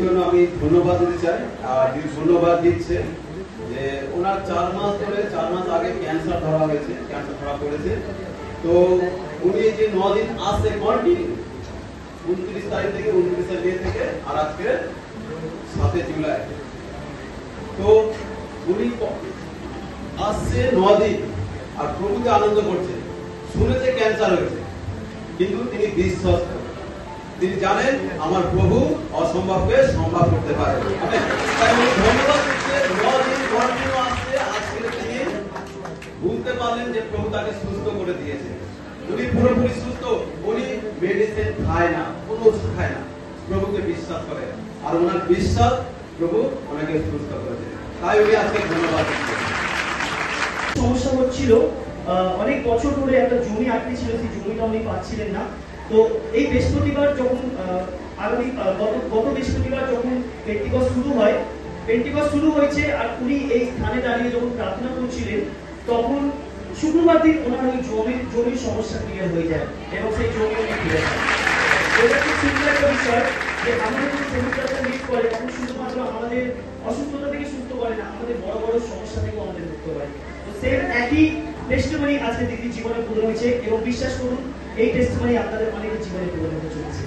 জন্য আমি ধন্যবাদ দিতে চাই। আর ধন্যবাদ দিচ্ছে যে ওনার 4 মাস আগে ক্যান্সার ধরা হয়েছে, ক্যান্সার ধরা পড়েছে। তো উনি যে 9 দিন আসছে কন্টিনিউ, 29 তারিখ থেকে 29 তারিখ থেকে আর আজকে 7 জুলাই। তো উনি আসছে 9 দিন আর প্রভুকে আনন্দ করছে। শুনেছে ক্যান্সার হয়েছে, কিন্তু তিনি বিশ্বাস করেন, তিনি জানেন আমার প্রভু অসম্ভবকে সম্ভব করতে পারে। তাই উনি ধন্যবাদ দিচ্ছে। 9 দিন কন্টিনিউ আসছে, আজকে তিনি বুঝতে পারলেন যে প্রভু তাকে সুস্থ করে দিয়েছে। উনি পুরোপুরি সুস্থ, উনি মেডিসিন খায় না, কোনো ওষুধ খায় না, প্রভুকে বিশ্বাস করে। আর ওনার বিশ্বাস প্রভু ওনাকে সুস্থ করেছে। তাই উনি আজকে ধন্যবাদ দিচ্ছেন। সমস্যা হচ্ছিল, অনেক বছর ধরে একটা জমি আটকে ছিল, সেই জমিটা উনি পাচ্ছিলেন না। তো এই বৃহস্পতিবার যখন গত বৃহস্পতিবার যখন পেন্টিকস্ট শুরু হয়েছে আর উনি এই স্থানে দাঁড়িয়ে যখন প্রার্থনা করছিলেন, তখন শুক্রবার দিন ওনার ওই জমির সমস্যা ক্লিয়ার হয়ে যায় এবং সেই জমি উনি ফিরে যায়। এটা খুব সুন্দর একটা বিষয় যে আমাদের যদি শরীরচর্চা লিড করে, তখন শুধুমাত্র আমাদের অসুস্থতা থেকে সুস্থ করে না, আমাদের বড় বড় সমস্যা থেকেও আমাদের মুক্ত করে। তো সেম একই টেস্টিমনি আজকে দিদির জীবনে পূরণ হয়েছে এবং বিশ্বাস করুন এই টেস্টিমনি আপনাদের অনেকের জীবনে পূরণ হতে চলেছে।